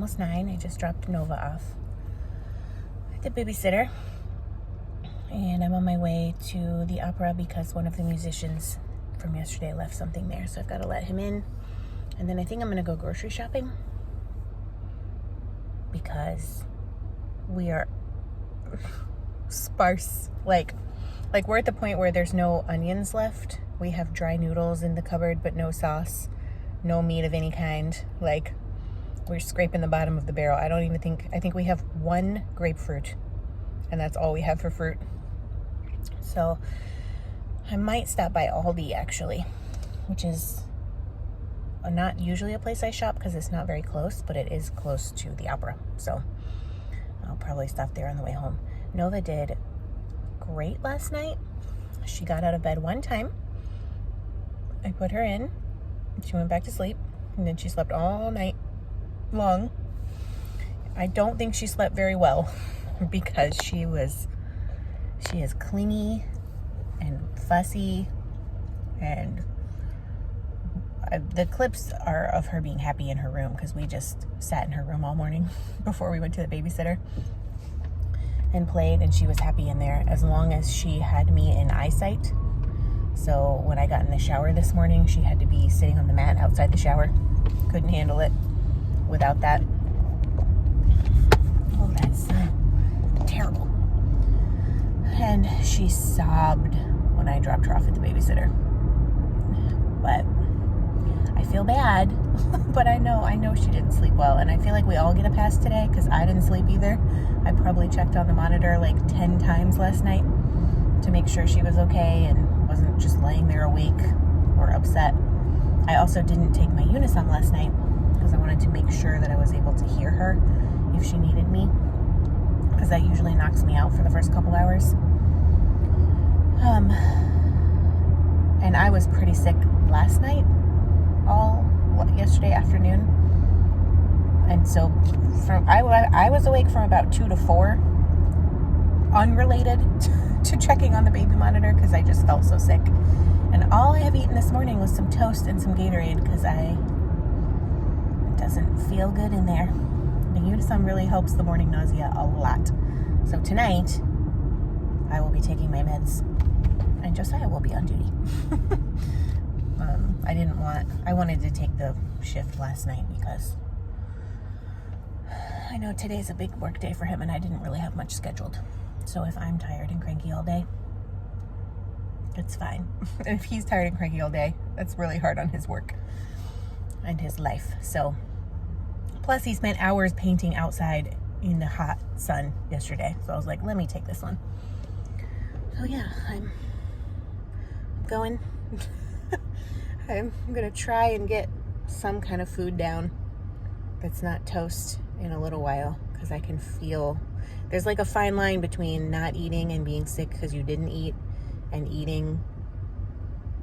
almost 9. I just dropped Nova off at the babysitter. And I'm on my way to the opera because one of the musicians from yesterday left something there. So I've got to let him in. And then I think I'm going to go grocery shopping because we are sparse. Like we're at the point where there's no onions left. We have dry noodles in the cupboard, but no sauce, no meat of any kind. Like, we're scraping the bottom of the barrel. I think we have one grapefruit, and that's all we have for fruit. So I might stop by Aldi, actually, which is not usually a place I shop because it's not very close, but it is close to the opera. So I'll probably stop there on the way home. Nova did great last night. She got out of bed one time. I put her in. She went back to sleep, and then she slept all night long. I don't think she slept very well because she is clingy and fussy, and the clips are of her being happy in her room because we just sat in her room all morning before we went to the babysitter and played, and she was happy in there as long as she had me in eyesight. So when I got in the shower this morning, she had to be sitting on the mat outside the shower. Couldn't handle it without that. Oh, that's terrible. And she sobbed when I dropped her off at the babysitter. But I feel bad, but I know she didn't sleep well, and I feel like we all get a pass today because I didn't sleep either. I probably checked on the monitor like 10 times last night to make sure she was okay and wasn't just laying there awake or upset. I also didn't take my Unison last night because I wanted to make sure that I was able to hear her if she needed me, because that usually knocks me out for the first couple hours. And I was pretty sick last night, yesterday afternoon, and so I was awake from about 2 to 4, unrelated to checking on the baby monitor because I just felt so sick. And all I have eaten this morning was some toast and some Gatorade because it doesn't feel good in there. The Unison really helps the morning nausea a lot. So tonight I will be taking my meds, and Josiah will be on duty. I wanted to take the shift last night because I know today's a big work day for him and I didn't really have much scheduled. So if I'm tired and cranky all day, it's fine. And if he's tired and cranky all day, that's really hard on his work and his life. So, plus he spent hours painting outside in the hot sun yesterday. So I was like, let me take this one. So yeah, I'm going. I'm going to try and get some kind of food down that's not toast in a little while, because I can feel there's like a fine line between not eating and being sick because you didn't eat, and eating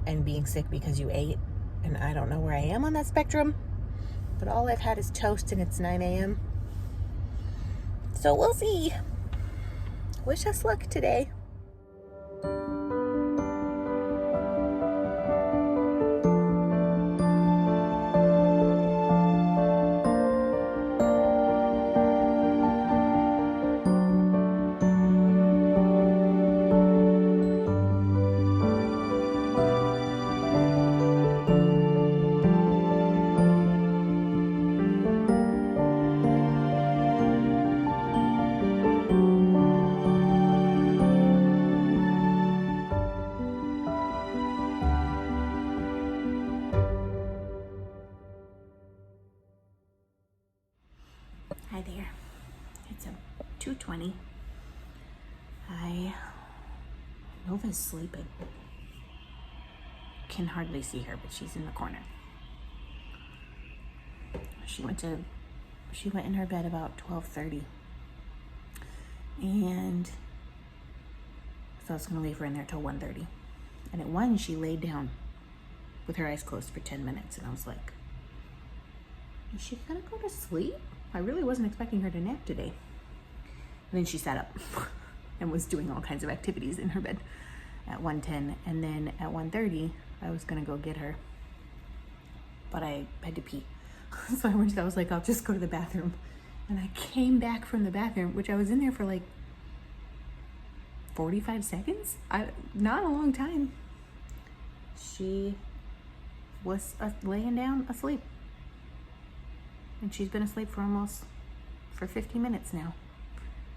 and being sick because you ate. And I don't know where I am on that spectrum, but all I've had is toast and it's 9 a.m. So we'll see. Wish us luck today. Hi there. It's a 2:20. Nova's sleeping. Can hardly see her, but she's in the corner. She went in her bed about 12:30. And so I was gonna leave her in there till 1:30. And at 1 she laid down with her eyes closed for 10 minutes, and I was like, is she gonna go to sleep? I really wasn't expecting her to nap today. And then she sat up and was doing all kinds of activities in her bed at 1:10. And then at 1:30, I was gonna go get her, but I had to pee. So I was like, I'll just go to the bathroom And I came back from the bathroom, which I was in there for like 45 seconds. Not a long time. She was laying down asleep. And she's been asleep for 50 minutes now,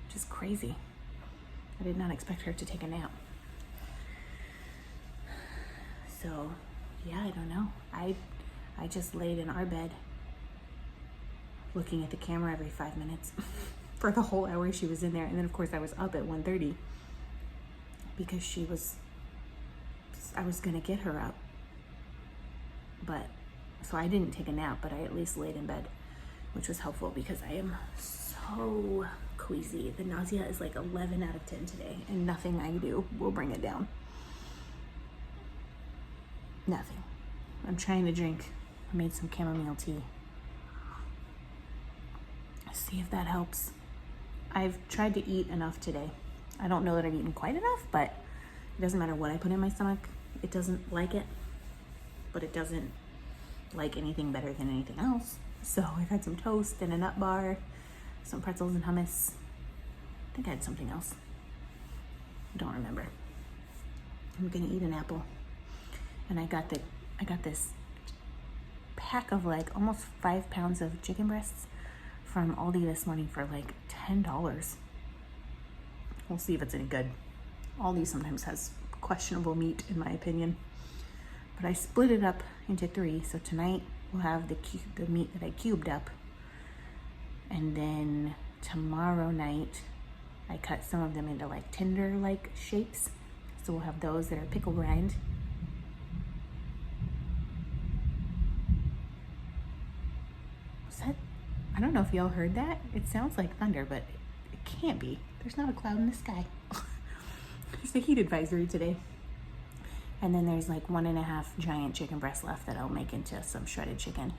which is crazy. I did not expect her to take a nap. So yeah, I don't know. I just laid in our bed looking at the camera every 5 minutes for the whole hour she was in there. And then of course I was up at 1:30 because I was gonna get her up. But, so I didn't take a nap, but I at least laid in bed, which was helpful because I am so queasy. The nausea is like 11 out of 10 today, and nothing I do will bring it down. Nothing. I'm trying to drink. I made some chamomile tea. See if that helps. I've tried to eat enough today. I don't know that I've eaten quite enough, but it doesn't matter what I put in my stomach. It doesn't like it, but it doesn't like anything better than anything else. So I've had some toast and a nut bar, some pretzels and hummus. I think I had something else. I don't remember. I'm gonna eat an apple. And I got this pack of like almost 5 pounds of chicken breasts from Aldi this morning for like $10. We'll see if it's any good. Aldi sometimes has questionable meat in my opinion. But I split it up into 3. So tonight we'll have the meat that I cubed up. And then tomorrow night, I cut some of them into like tender-like shapes. So we'll have those that are pickle rind. Was that? I don't know if y'all heard that. It sounds like thunder, but it can't be. There's not a cloud in the sky. There's a heat advisory today. And then there's like 1.5 giant chicken breasts left that I'll make into some shredded chicken,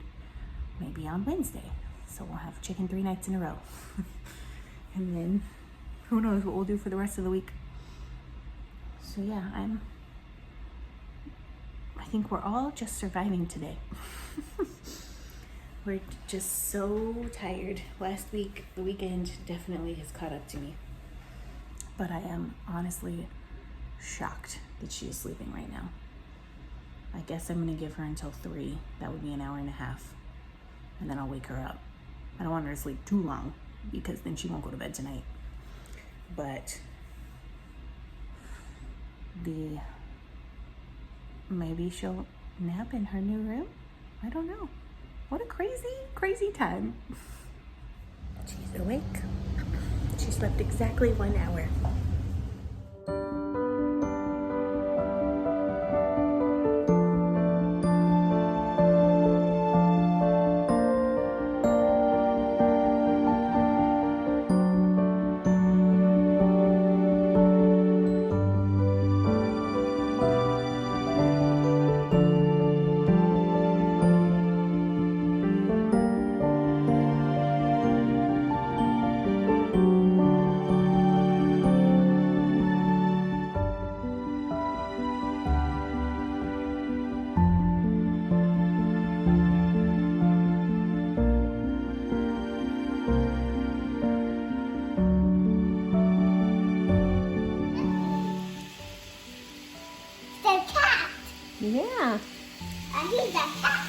maybe on Wednesday. So we'll have chicken 3 nights in a row. And then who knows what we'll do for the rest of the week. So yeah, I think we're all just surviving today. We're just so tired. Last week, the weekend definitely has caught up to me. But I am honestly shocked that she is sleeping right now. I guess I'm gonna give her until 3. That would be an hour and a half. And then I'll wake her up. I don't want her to sleep too long because then she won't go to bed tonight. But maybe she'll nap in her new room. I don't know. What a crazy, crazy time. She's awake. She slept exactly 1 hour. Yeah. And he's a cat.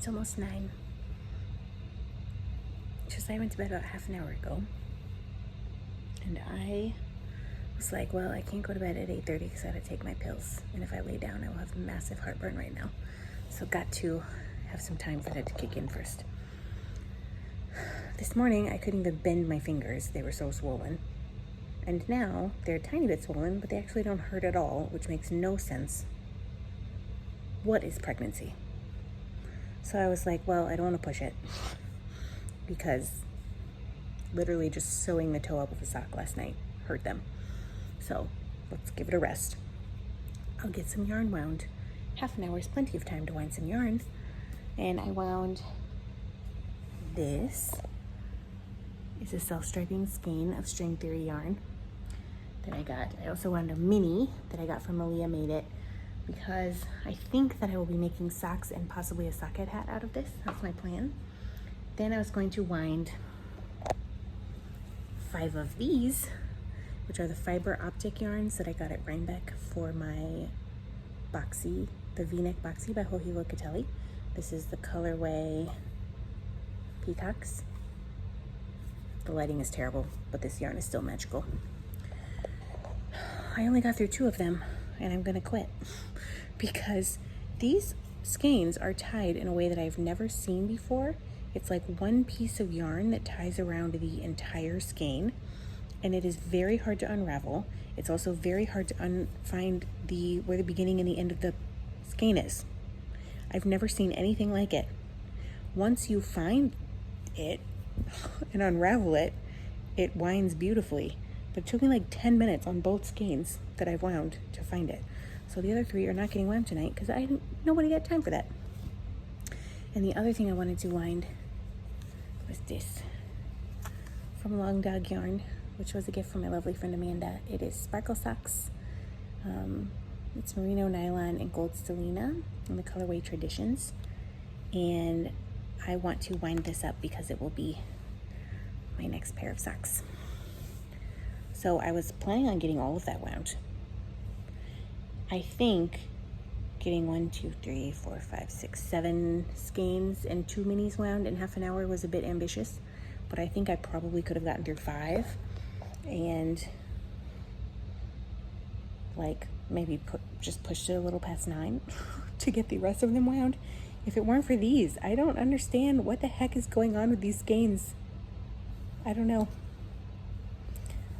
It's almost 9. Just I went to bed about half an hour ago. And I was like, well, I can't go to bed at 8:30 because I had to take my pills. And if I lay down, I will have massive heartburn right now. So got to have some time for that to kick in first. This morning, I couldn't even bend my fingers. They were so swollen. And now, they're a tiny bit swollen, but they actually don't hurt at all, which makes no sense. What is pregnancy? So I was like, well, I don't want to push it. Because literally just sewing the toe up with a sock last night hurt them. So let's give it a rest. I'll get some yarn wound. Half an hour is plenty of time to wind some yarn. And I wound this. It's a self-striping skein of String Theory yarn that I got. I also wound a mini that I got from Malia Made It because I think that I will be making socks and possibly a socket hat out of this. That's my plan. Then I was going to wind 5 of these, which are the fiber optic yarns that I got at Rhinebeck for my boxy, the V-neck boxy by Hohilo Catelli. This is the colorway Peacocks. The lighting is terrible, but this yarn is still magical. I only got through 2 of them, and I'm gonna quit because these skeins are tied in a way that I've never seen before. It's like one piece of yarn that ties around the entire skein, and it is very hard to unravel. It's also very hard to find where the beginning and the end of the skein is. I've never seen anything like it. Once you find it and unravel it, it winds beautifully. But it took me like 10 minutes on both skeins that I've wound to find it. So the other 3 are not getting wound tonight because nobody got time for that. And the other thing I wanted to wind was this from Long Dog Yarn, which was a gift from my lovely friend Amanda. It is Sparkle Socks. It's merino nylon and gold stellina in the colorway Traditions. And I want to wind this up because it will be my next pair of socks. So I was planning on getting all of that wound. I think getting 1, 2, 3, 4, 5, 6, 7 skeins and 2 minis wound in half an hour was a bit ambitious, but I think I probably could have gotten through 5 and like maybe just pushed it a little past 9 to get the rest of them wound. If it weren't for these, I don't understand what the heck is going on with these skeins. I don't know.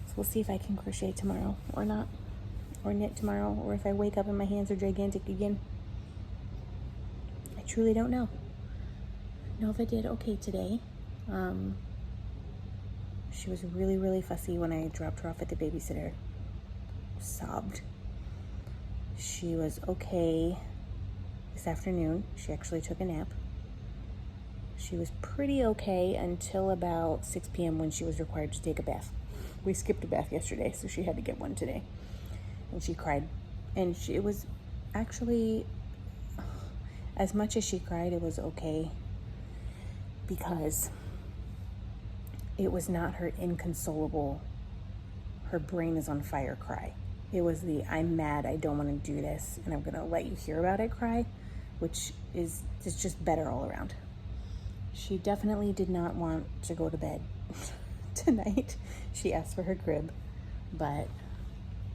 So we'll see if I can crochet tomorrow or not, or knit tomorrow, or if I wake up and my hands are gigantic again. I truly don't know. Nova did okay today. She was really, really fussy when I dropped her off at the babysitter. Sobbed. She was okay this afternoon. She actually took a nap. She was pretty okay until about 6 p.m. when she was required to take a bath. We skipped a bath yesterday, so she had to get one today. And she cried. And it was actually, as much as she cried, it was okay because it was not her inconsolable, her brain is on fire cry. It was the I'm mad, I don't want to do this, and I'm going to let you hear about it cry, which is just better all around. She definitely did not want to go to bed tonight. She asked for her crib, but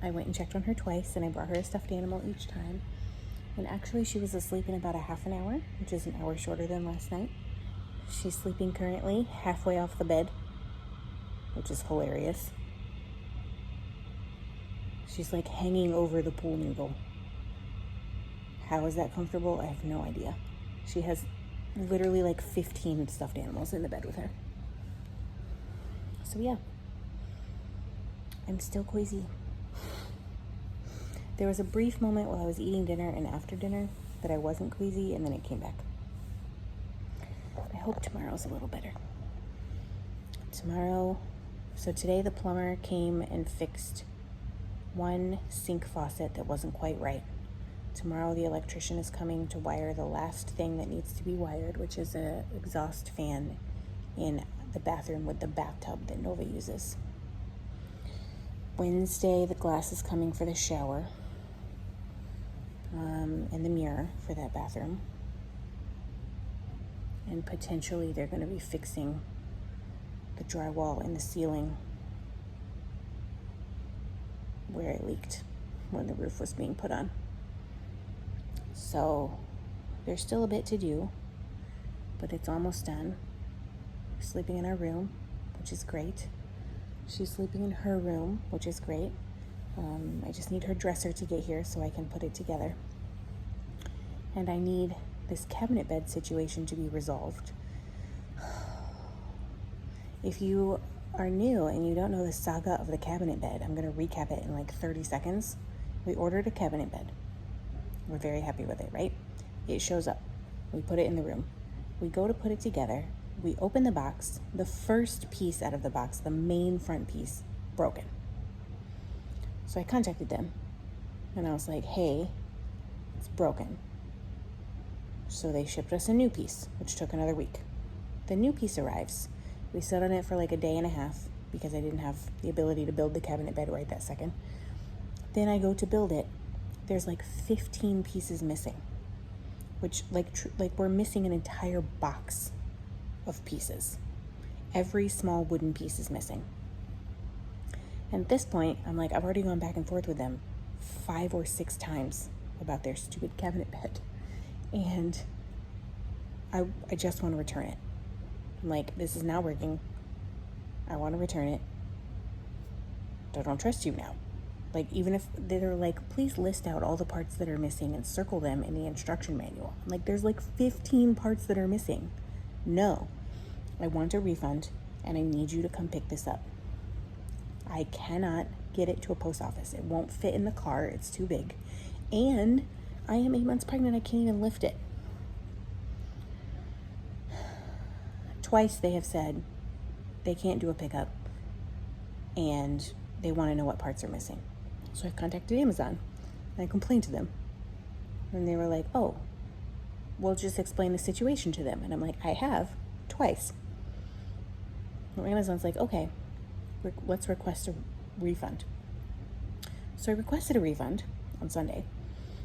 I went and checked on her twice, and I brought her a stuffed animal each time. And actually, she was asleep in about a half an hour, which is an hour shorter than last night. She's sleeping currently halfway off the bed, which is hilarious. She's like hanging over the pool noodle. How is that comfortable? I have no idea. She has literally like 15 stuffed animals in the bed with her. So yeah, I'm still queasy. There was a brief moment while I was eating dinner and after dinner that I wasn't queasy, and then it came back. I hope tomorrow's a little better. So today the plumber came and fixed one sink faucet that wasn't quite right. Tomorrow the electrician is coming to wire the last thing that needs to be wired, which is an exhaust fan in the bathroom with the bathtub that Nova uses. Wednesday the glass is coming for the shower and the mirror for that bathroom. and potentially they're going to be fixing the drywall in the ceiling where it leaked when the roof was being put on. So there's still a bit to do, but it's almost done. We're sleeping in our room, which is great. She's sleeping in her room, which is great. I just need her dresser to get here so I can put it together. And I need this cabinet bed situation to be resolved. If you are new and you don't know the saga of the cabinet bed, I'm going to recap it in like 30 seconds. We ordered a cabinet bed. We're very happy with it, right? It shows up. We put it in the room. We go to put it together. We open the box. The first piece out of the box, the main front piece, broken. So I contacted them and I was like, hey, it's broken. So they shipped us a new piece, which took another week. The new piece arrives. We sat on it for like a day and a half because I didn't have the ability to build the cabinet bed right that second. Then I go to build it. There's like 15 pieces missing, which like we're missing an entire box of pieces. Every small wooden piece is missing. And at this point, I'm like, I've already gone back and forth with them 5 or 6 times about their stupid cabinet bed. And I just want to return it. I'm like, this is not working. I want to return it. I don't trust you now. Like, even if they're like, please list out all the parts that are missing and circle them in the instruction manual. I'm like, there's like 15 parts that are missing. No, I want a refund and I need you to come pick this up. I cannot get it to a post office. It won't fit in the car. It's too big. And I am 8 months pregnant. I can't even lift it. Twice they have said they can't do a pickup and they want to know what parts are missing. So I've contacted Amazon and I complained to them. And they were like, oh, we'll just explain the situation to them. And I'm like, I have twice. And Amazon's like, okay, let's request a refund. So I requested a refund on Sunday.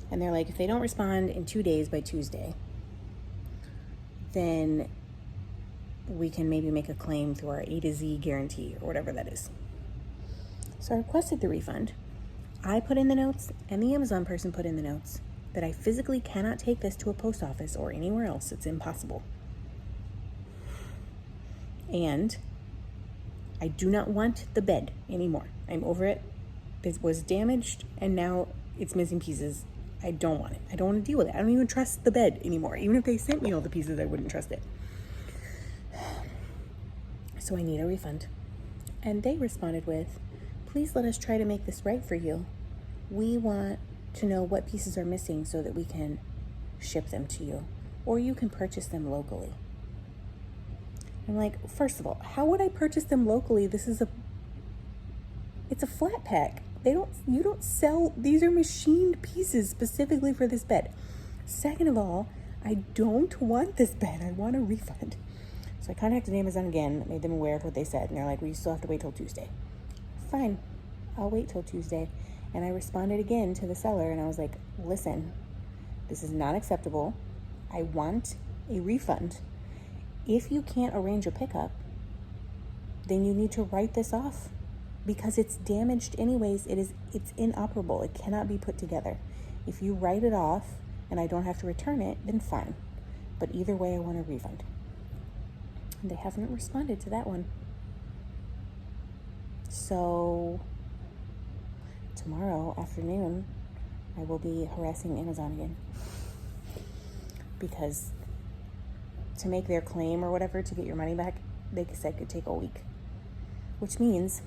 And they're like, if they don't respond in 2 days by Tuesday, then we can maybe make a claim through our A to Z guarantee or whatever that is. So I requested the refund. I put in the notes and the Amazon person put in the notes that I physically cannot take this to a post office or anywhere else. It's impossible. And I do not want the bed anymore. I'm over it. It was damaged and now it's missing pieces. I don't want it. I don't want to deal with it. I don't even trust the bed anymore. Even if they sent me all the pieces, I wouldn't trust it. So I need a refund. And they responded with, please let us try to make this right for you. We want to know what pieces are missing so that we can ship them to you. Or you can purchase them locally. I'm like, first of all, how would I purchase them locally? It's a flat pack. You don't sell, these are machined pieces specifically for this bed. Second of all, I don't want this bed. I want a refund. So I contacted Amazon again, made them aware of what they said, and they're like, we still have to wait till Tuesday. Fine, I'll wait till Tuesday. And I responded again to the seller and I was like, listen, this is not acceptable. I want a refund. If you can't arrange a pickup, then you need to write this off because it's damaged anyways. It's inoperable. It cannot be put together. If you write it off and I don't have to return it, then fine. But either way, I want a refund. And they haven't responded to that one. So tomorrow afternoon, I will be harassing Amazon again because to make their claim or whatever to get your money back, they said could take a week, which means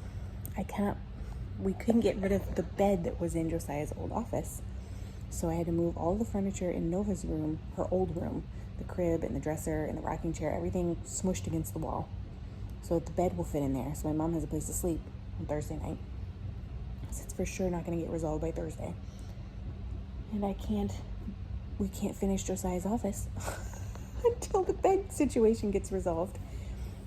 we couldn't get rid of the bed that was in Josiah's old office. So I had to move all the furniture in Nova's room, her old room, the crib and the dresser and the rocking chair, everything smushed against the wall so that the bed will fit in there. So my mom has a place to sleep on Thursday night. So it's for sure not going to get resolved by Thursday. And we can't finish Josiah's office until the bed situation gets resolved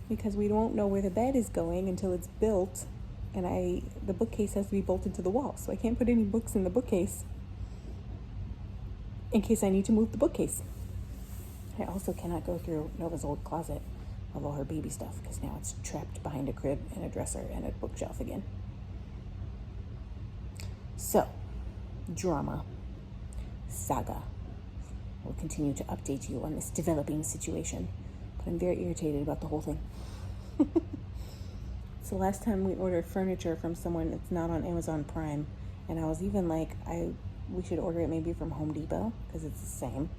because we won't know where the bed is going until it's built. And the bookcase has to be bolted to the wall. So I can't put any books in the bookcase in case I need to move the bookcase. I also cannot go through Nova's old closet of all her baby stuff because now it's trapped behind a crib and a dresser and a bookshelf again. So, drama, saga. We'll continue to update you on this developing situation, but I'm very irritated about the whole thing. So last time we ordered furniture from someone that's not on Amazon Prime, and I was even like, we should order it maybe from Home Depot because it's the same.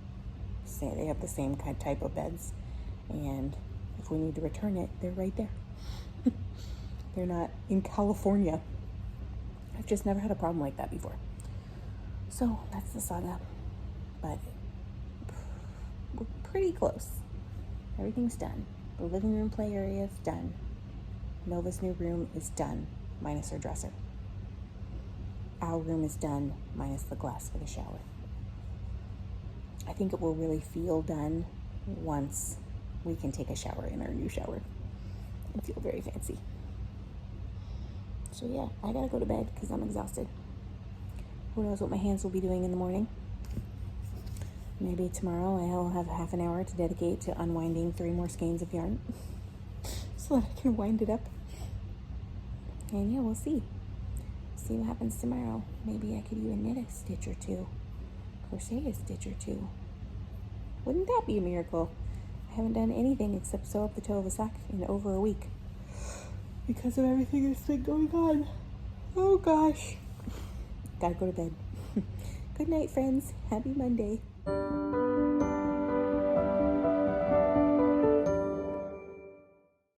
They have the same kind type of beds, and if we need to return it, they're right there. They're not in California. I've just never had a problem like that before. So that's the saga, but we're pretty close. Everything's done. The living room play area is done. Nova's new room is done, minus her dresser. Our room is done, minus the glass for the shower. I think it will really feel done once we can take a shower in our new shower and feel very fancy. So yeah, I gotta go to bed because I'm exhausted. Who knows what my hands will be doing in the morning. Maybe tomorrow I'll have half an hour to dedicate to unwinding 3 more skeins of yarn so that I can wind it up. And yeah, we'll see. See what happens tomorrow. Maybe I could even knit a stitch or 2. Crochet a stitch or 2. Wouldn't that be a miracle? I haven't done anything except sew up the toe of a sock in over a week because of everything that's been going on. Oh gosh. Gotta go to bed. Good night, friends. Happy Monday.